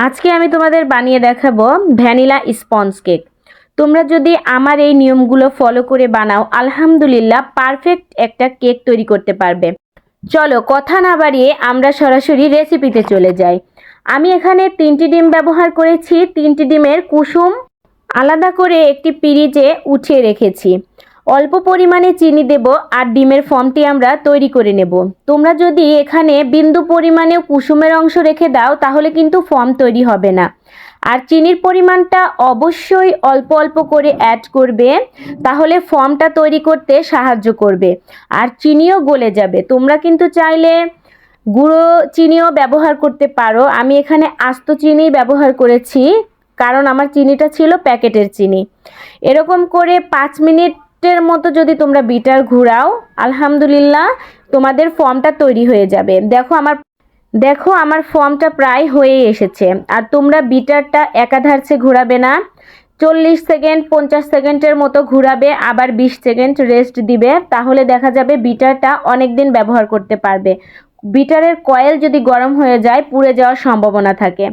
আজকে আমি তোমাদের বানিয়ে দেখাবো ভ্যানিলা স্পঞ্জ কেক। তোমরা যদি আমার এই নিয়মগুলো ফলো করে বানাও, আলহামদুলিল্লাহ পারফেক্ট একটা কেক তৈরি করতে পারবে। চলো কথা না বাড়িয়ে আমরা সরাসরি রেসিপিতে চলে যাই। আমি এখানে 3টি ডিম ব্যবহার করেছি। 3টি ডিমের কুসুম আলাদা করে একটি পিরিজে উঠিয়ে রেখেছি। অল্প পরিমাণে চিনি দেব আর ডিমের ফর্মটি আমরা তৈরি করে নেব। তোমরা যদি এখানে বিন্দু পরিমাণে কুসুমের অংশ রেখে দাও তাহলে কিন্তু ফর্ম তৈরি হবে না। আর চিনির পরিমাণটা অবশ্যই অল্প অল্প করে অ্যাড করবে, তাহলে ফর্মটা তৈরি করতে সাহায্য করবে আর চিনিও গলে যাবে। তোমরা কিন্তু চাইলে গুঁড়ো চিনিও ব্যবহার করতে পারো। আমি এখানে আস্ত চিনি ব্যবহার করেছি কারণ আমার চিনিটা ছিল প্যাকেটের চিনি। এরকম করে 5 মিনিটের মতো যদি তোমরা বিটার ঘোরাও, আলহামদুলিল্লাহ তোমাদের ফর্মটা তৈরি হয়ে যাবে। দেখো আমার ফর্মটা প্রায় হয়ে এসেছে। আর তোমরা বিটারটা একাধারে ঘোরাবে না, 40 সেকেন্ড 50 সেকেন্ডের মতো ঘোরাবে, আবার 20 সেকেন্ড রেস্ট দিবে। তাহলে দেখা যাবে বিটারটা অনেক দিন ব্যবহার করতে পারবে। বিটারের কয়েল যদি গরম হয়ে যায় পুড়ে যাওয়ার সম্ভাবনা থাকে।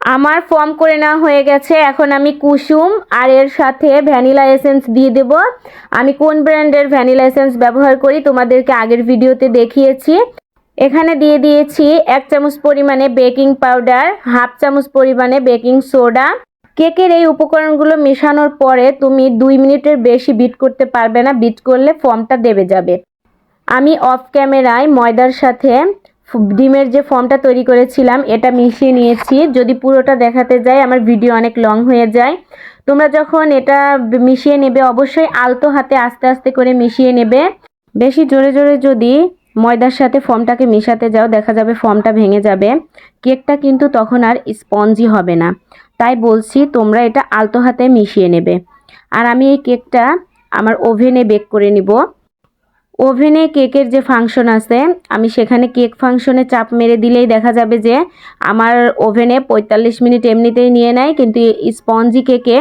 আমার ফর্ম করে নেওয়া হয়ে গেছে। এখন আমি কুসুম আর এর সাথে ভ্যানিলা এসেন্স দিয়ে দেব। আমি কোন ব্র্যান্ডের ভ্যানিলা এসেন্স ব্যবহার করি তোমাদেরকে আগের ভিডিওতে দেখিয়েছি। এখানে দিয়ে দিয়েছি 1 চামচ পরিমাণে বেকিং পাউডার, 1/2 চামচ পরিমাণে বেকিং সোডা। কেকের এই উপকরণগুলো মেশানোর পরে তুমি 2 মিনিটের বেশি বিট করতে পারবে না, বিট করলে ফর্মটা দেবে যাবে। আমি অফ ক্যামেরায় ময়দার সাথে ডিমের যে ফর্মটা তৈরি করেছিলাম এটা মিশিয়ে নিয়েছি। যদি পুরোটা দেখাতে যাই আমার ভিডিও অনেক লং হয়ে যায়। তোমরা যখন এটা মিশিয়ে নেবে অবশ্যই আলতো হাতে আস্তে আস্তে করে মিশিয়ে নেবে। বেশি জোরে জোরে যদি ময়দার সাথে ফর্মটাকে মেশাতে যাও দেখা যাবে ফর্মটা ভেঙে যাবে, কেকটা কিন্তু তখন আর স্পঞ্জি হবে না। তাই বলছি তোমরা এটা আলতো হাতে মিশিয়ে নেবে। আর আমি এই কেকটা আমার ওভেনে বেক করে নিব। ওভেনে কেকের যে ফাংশন আছে আমি সেখানে কেক ফাংশনে চাপ মেরে দিলেই দেখা যাবে যে আমার ওভেনে 45 মিনিট এমনিতেই নিয়ে নেয়, কিন্তু স্পঞ্জি কেকে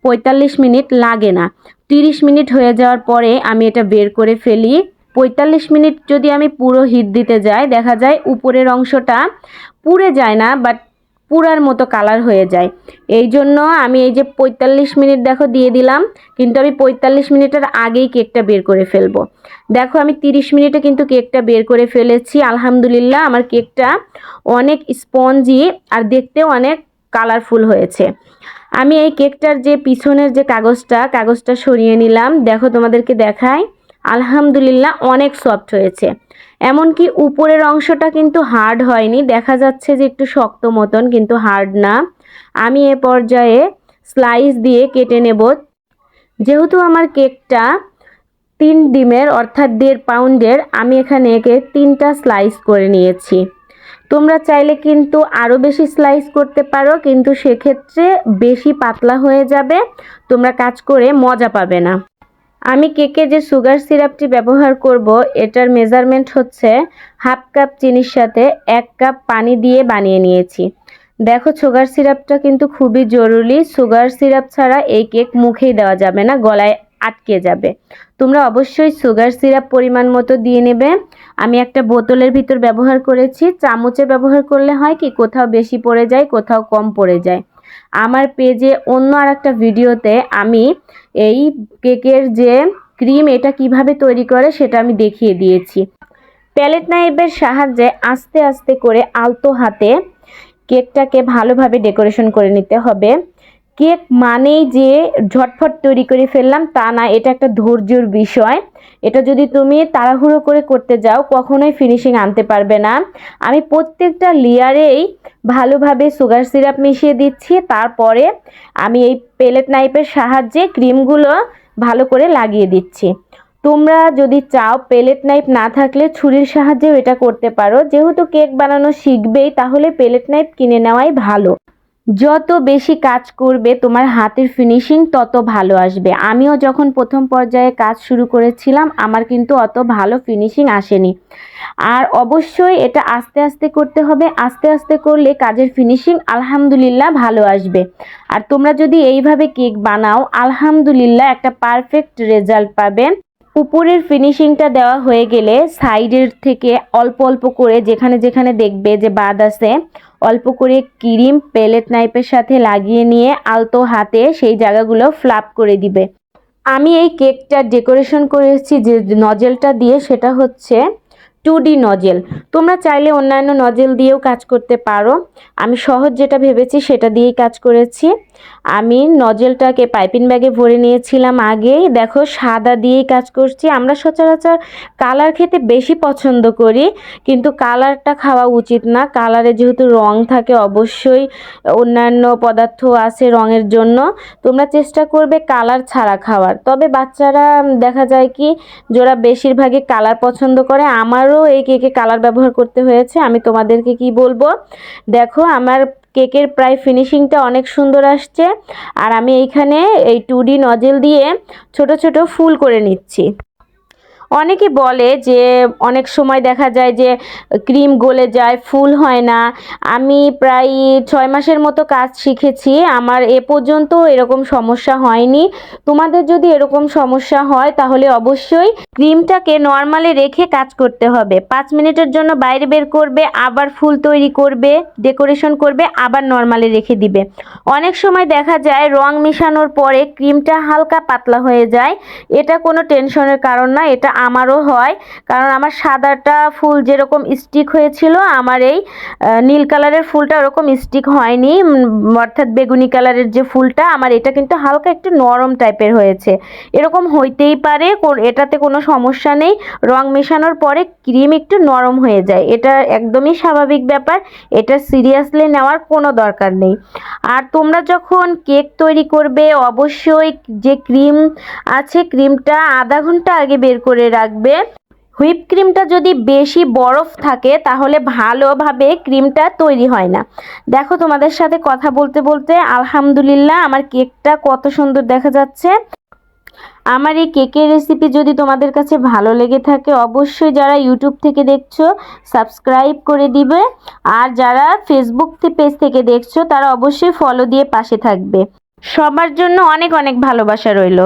45 মিনিট লাগে না। 30 মিনিট হয়ে যাওয়ার পরে আমি এটা বের করে ফেলি। 45 মিনিট যদি আমি পুরো হিট দিতে যাই দেখা যায় উপরের অংশটা পুড়ে যায় না, বাট পুরার মতো কালার হয়ে যায়। এই জন্য আমি এই যে 45 মিনিট দেখো দিয়ে দিলাম, কিন্তু আমি 45 মিনিটের আগেই কেকটা বের করে ফেলবো। দেখো আমি 30 মিনিটে কিন্তু কেকটা বের করে ফেলেছি। আলহামদুলিল্লাহ আমার কেকটা অনেক স্পঞ্জি আর দেখতেও অনেক কালারফুল হয়েছে। আমি এই কেকটার যে পিছনের যে কাগজটা সরিয়ে নিলাম। দেখো তোমাদেরকে দেখাই, আলহামদুলিল্লাহ অনেক সফট হয়েছে। এমনকি উপরের অংশটা কিন্তু হার্ড হয়নি, দেখা যাচ্ছে যে একটু শক্ত মতন, কিন্তু হার্ড না। আমি এ পর্যায়ে স্লাইস দিয়ে কেটে নেব। যেহেতু আমার কেকটা 3 ডিমের অর্থাৎ 1.5 পাউন্ডের, আমি এখানে একে 3টা স্লাইস করে নিয়েছি। তোমরা চাইলে কিন্তু আরও বেশি স্লাইস করতে পারো, কিন্তু সেক্ষেত্রে বেশি পাতলা হয়ে যাবে, তোমরা কাজ করে মজা পাবে না। আমি কেকে যে সুগার সিরাপটি ব্যবহার করব এটার মেজারমেন্ট হচ্ছে 1/2 কাপ চিনির সাথে 1 কাপ পানি দিয়ে বানিয়ে নিয়েছি। দেখো সুগার সিরাপটা কিন্তু খুবই জরুরি। সুগার সিরাপ ছাড়া এই কেক মুখেই দেওয়া যাবে না, গলায় আটকে যাবে। তোমরা অবশ্যই সুগার সিরাপ পরিমাণ মতো দিয়ে নেবে। আমি একটা বোতলের ভিতর ব্যবহার করেছি। চামচে ব্যবহার করলে হয় কি কোথাও বেশি পড়ে যায় কোথাও কম পড়ে যায়। আমার পেজে অন্য আরেকটা ভিডিওতে আমি এই কেকের যে ক্রিম এটা কিভাবে তৈরি করে সেটা আমি দেখিয়ে দিয়েছি। প্যালেট নাইফের সাহায্যে আস্তে আস্তে করে আলতো হাতে কেকটাকে ভালোভাবে ডেকোরেশন করে নিতে হবে। কেক মানেই যে ঝটফট তৈরি করে ফেললাম তা না, এটা একটা ধৈর্যের বিষয়। এটা যদি তুমি তাড়াহুড়ো করে করতে যাও কখনোই ফিনিশিং আনতে পারবে না। আমি প্রত্যেকটা লেয়ারেই ভালোভাবে সুগার সিরাপ মিশিয়ে দিচ্ছি, তারপরে আমি এই প্যালেট নাইফের সাহায্যে ক্রিমগুলো ভালো করে লাগিয়ে দিচ্ছি। তোমরা যদি চাও প্যালেট নাইফ না থাকলে ছুরির সাহায্যেও এটা করতে পারো। যেহেতু কেক বানানো শিখবেই তাহলে প্যালেট নাইফ কিনে নেওয়াই ভালো। যত বেশি কাজ করবে তোমার হাতের ফিনিশিং তত ভালো আসবে। আমিও যখন প্রথম পর্যায়ে কাজ শুরু করেছিলাম আমার কিন্তু অত ভালো ফিনিশিং আসেনি। আর অবশ্যই এটা আস্তে আস্তে করতে হবে, আস্তে আস্তে করলে কাজের ফিনিশিং আলহামদুলিল্লাহ ভালো আসবে। আর তোমরা যদি এইভাবে কেক বানাও আলহামদুলিল্লাহ একটা পারফেক্ট রেজাল্ট পাবে। উপরের ফিনিশিংটা দেওয়া হয়ে গেলে সাইডের থেকে অল্প অল্প করে যেখানে যেখানে দেখবে যে বাদ আছে অল্প করে ক্রিম প্যালেট নাইফের সাথে লাগিয়ে নিয়ে আলতো হাতে সেই জায়গাগুলো ফ্লাপ করে দিবে। আমি এই কেকটা ডেকোরেশন করেছি যে নজেলটা দিয়ে, সেটা হচ্ছে 2D নজেল। তোমরা চাইলে অন্যান্য নজেল দিয়েও কাজ করতে পারো। আমি সহজ যেটা ভেবেছি সেটা দিয়েই কাজ করেছি। আমি নজেলটাকে পাইপিং ব্যাগে ভরে নিয়েছিলাম আগেই। দেখো সাদা দিয়েই কাজ করছি। আমরা সচরাচর কালার খেতে বেশি পছন্দ করি, কিন্তু কালারটা খাওয়া উচিত না। কালারে যেহেতু রং থাকে, অবশ্যই অন্যান্য পদার্থ আছে রঙের জন্য। তোমরা চেষ্টা করবে কালার ছাড়া খাওয়ার। তবে বাচ্চারা দেখা যায় কি যারা বেশিরভাগই কালার পছন্দ করে, আমারও এই কেকে কালার ব্যবহার করতে হয়েছে। আমি তোমাদেরকে কি বলবো, দেখো আমার কেকের প্রায় ফিনিশিংটা অনেক সুন্দর আসছে। আর আমি এইখানে এই 2D নজেল দিয়ে ছোট ছোট ফুল করে নিচ্ছি। অনেকে বলে যে অনেক সময় দেখা যায় যে ক্রিম গলে যায়, ফুল হয় না। আমি প্রায় 6 মাসের মতো কাজ শিখেছি, আমার এ পর্যন্ত এরকম সমস্যা হয়নি। তোমাদের যদি এরকম সমস্যা হয় তাহলে অবশ্যই ক্রিমটাকে নর্মালে রেখে কাজ করতে হবে। 5 মিনিটের জন্য বাইরে বের করবে, আবার ফুল তৈরি করবে, ডেকোরেশন করবে, আবার নর্মালে রেখে দিবে। অনেক সময় দেখা যায় রং মেশানোর পরে ক্রিমটা হালকা পাতলা হয়ে যায়। এটা কোনো টেনশনের কারণ না, এটা আমারও হয়। কারণ আমার সাদাটা ফুল যেরকম স্টিক হয়েছিল, আমার এই নীল কালারের ফুলটা ওরকম স্টিক হয়নি। অর্থাৎ বেগুনি কালারের যে ফুলটা আমার, এটা কিন্তু হালকা একটু নরম টাইপের হয়েছে। এরকম হইতেই পারে, এটাতে কোনো সমস্যা নেই। রং মেশানোর পরে ক্রিম একটু নরম হয়ে যায়, এটা একদমই স্বাভাবিক ব্যাপার। এটা সিরিয়াসলি নেওয়ার কোনো দরকার নেই। আর তোমরা যখন কেক তৈরি করবে অবশ্যই যে ক্রিম আছে ক্রিমটা আধা ঘন্টা আগে বের করে রাখবে। হুইপ ক্রিমটা যদি বেশি বরফ থাকে তাহলে ভালোভাবে ক্রিমটা তৈরি হয় না। দেখো তোমাদের সাথে কথা বলতে বলতে আলহামদুলিল্লাহ আমার কেকটা কত সুন্দর দেখা যাচ্ছে। আমার এই কেকের রেসিপি যদি তোমাদের কাছে ভালো লেগে থাকে অবশ্যই যারা ইউটিউব থেকে দেখছো সাবস্ক্রাইব করে দিবে, আর যারা ফেসবুক পেজ থেকে দেখছো তারা অবশ্যই ফলো দিয়ে পাশে থাকবে। সবার জন্য অনেক অনেক ভালোবাসা রইল।